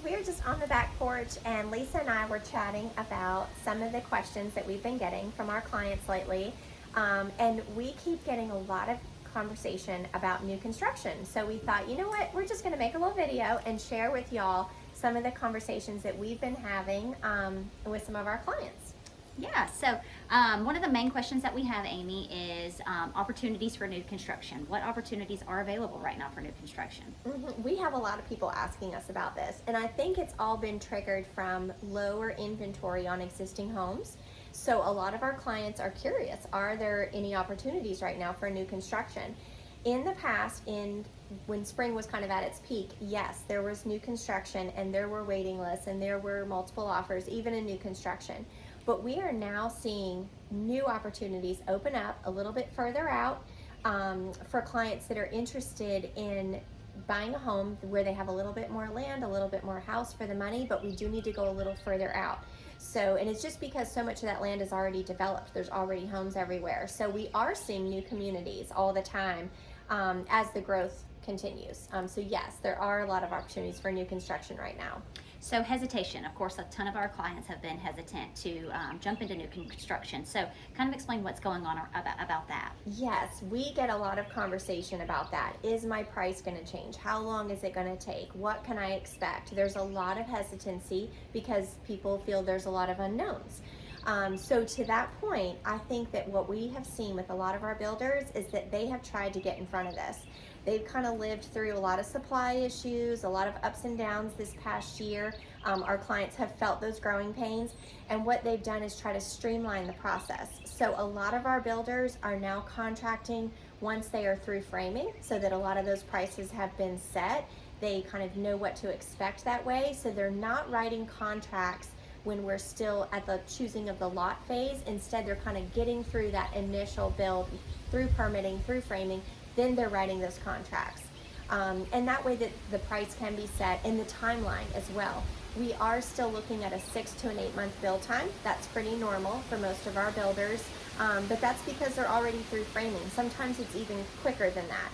we're just on the back porch, and Lisa and I were chatting about some of the questions that we've been getting from our clients lately. And we keep getting a lot of conversation about new construction. So we thought, you know what, we're just going to make a little video and share with y'all some of the conversations that we've been having with some of our clients. Yeah, so one of the main questions that we have, Amy, is opportunities for new construction. What opportunities are available right now for new construction? We have a lot of people asking us about this, and I think it's all been triggered from lower inventory on existing homes. So a lot of our clients are curious, are there any opportunities right now for new construction? In the past, when spring was kind of at its peak, yes, there was new construction and there were waiting lists and there were multiple offers, even in new construction. But we are now seeing new opportunities open up a little bit further out for clients that are interested in buying a home where they have a little bit more land, a little bit more house for the money, but we do need to go a little further out. So, and it's just because so much of that land is already developed. There's already homes everywhere. So we are seeing new communities all the time as the growth continues. So yes, there are a lot of opportunities for new construction right now. So hesitation, of course, a ton of our clients have been hesitant to jump into new construction. So kind of explain what's going on about that. Yes, we get a lot of conversation about that. Is my price going to change? How long is it going to take? What can I expect? There's a lot of hesitancy because people feel there's a lot of unknowns. So to that point, I think that what we have seen with a lot of our builders is that they have tried to get in front of this. They've kind of lived through a lot of supply issues, a lot of ups and downs this past year. Our clients have felt those growing pains, and what they've done is try to streamline the process. So a lot of our builders are now contracting once they are through framing, so that a lot of those prices have been set. They kind of know what to expect that way, so they're not writing contracts when we're still at the choosing of the lot phase. Instead, they're kind of getting through that initial build, through permitting, through framing, then they're writing those contracts. And that way that the price can be set and the timeline as well. We are still looking at a 6 to an 8 month build time. That's pretty normal for most of our builders, but that's because they're already through framing. Sometimes it's even quicker than that.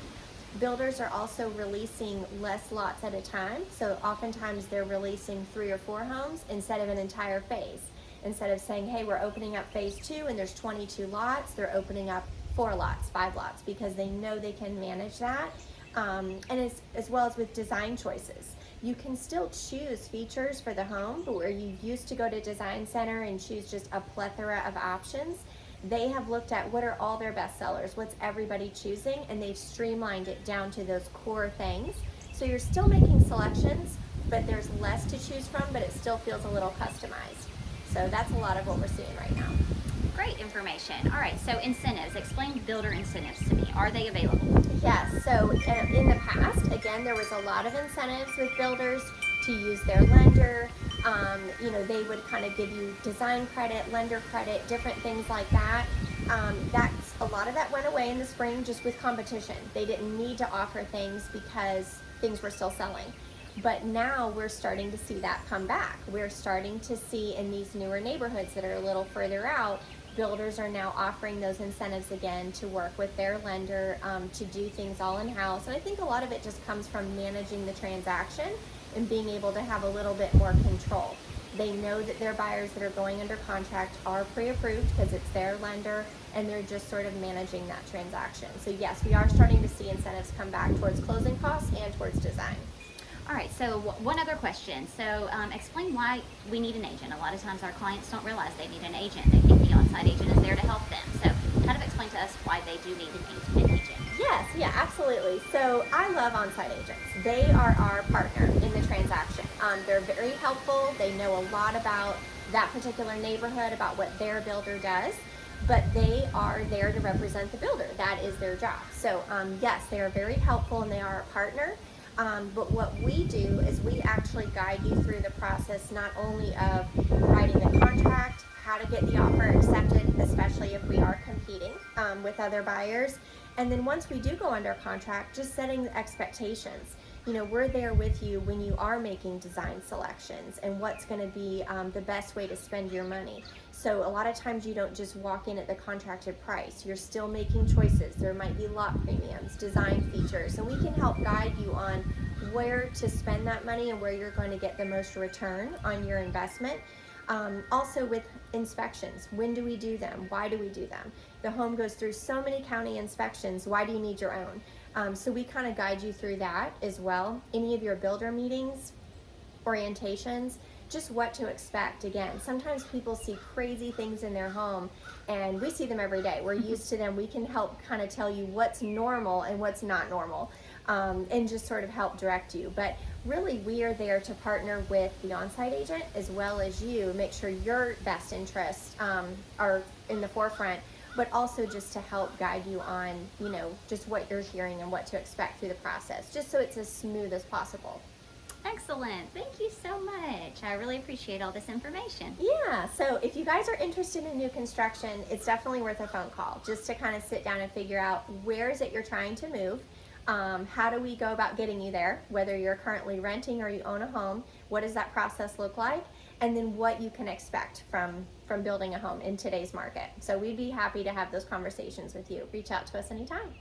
Builders are also releasing less lots at a time, so oftentimes they're releasing 3 or 4 homes instead of an entire phase. Instead of saying, hey, we're opening up phase 2 and there's 22 lots, they're opening up 4 lots, 5 lots, because they know they can manage that. And as well as with design choices. You can still choose features for the home, but where you used to go to Design Center and choose just a plethora of options, they have looked at what are all their best sellers, what's everybody choosing, and they've streamlined it down to those core things. So you're still making selections, but there's less to choose from, but it still feels a little customized. So that's a lot of what we're seeing right now. Great information. All right, so incentives. Explain builder incentives to me. Are they available? Yes, so in the past, again, there was a lot of incentives with builders to use their lender. They would kind of give you design credit, lender credit, different things like that. A lot of that went away in the spring just with competition. They didn't need to offer things because things were still selling. But now we're starting to see that come back. We're starting to see in these newer neighborhoods that are a little further out, builders are now offering those incentives again to work with their lender to do things all in-house. And I think a lot of it just comes from managing the transaction and being able to have a little bit more control. They know that their buyers that are going under contract are pre-approved because it's their lender, and they're just sort of managing that transaction. So yes, we are starting to see incentives come back towards closing costs and towards design. All right, so one other question. So explain why we need an agent. A lot of times our clients don't realize they need an agent. They think the on-site agent is there to help them. So kind of explain to us why they do need an agent. Yes, yeah, absolutely. So I love on-site agents. They are our partner in the transaction. They're very helpful. They know a lot about that particular neighborhood, about what their builder does, but they are there to represent the builder. That is their job. So yes, they are very helpful and they are a partner. But what we do is we actually guide you through the process, not only of writing the contract, how to get the offer accepted, especially if we are competing with other buyers. And then once we do go under contract, just setting the expectations. We're there with you when you are making design selections and what's going to be the best way to spend your money. So a lot of times you don't just walk in at the contracted price. You're still making choices. There might be lot premiums, design features, and we can help guide you on where to spend that money and where you're going to get the most return on your investment. Also with inspections, when do we do them? Why do we do them? The home goes through so many county inspections. Why do you need your own? So we kind of guide you through that as well. Any of your builder meetings, orientations, just what to expect. Again, sometimes people see crazy things in their home and we see them every day. We're used to them. We can help kind of tell you what's normal and what's not normal, and just sort of help direct you. But really, we are there to partner with the on-site agent as well as you, make sure your best interests are in the forefront, but also just to help guide you on, just what you're hearing and what to expect through the process, just so it's as smooth as possible. Excellent. Thank you so much. I really appreciate all this information. Yeah, so if you guys are interested in new construction, it's definitely worth a phone call just to kind of sit down and figure out where is it you're trying to move. How do we go about getting you there, whether you're currently renting or you own a home, what does that process look like, and then what you can expect from building a home in today's market. So we'd be happy to have those conversations with you. Reach out to us anytime.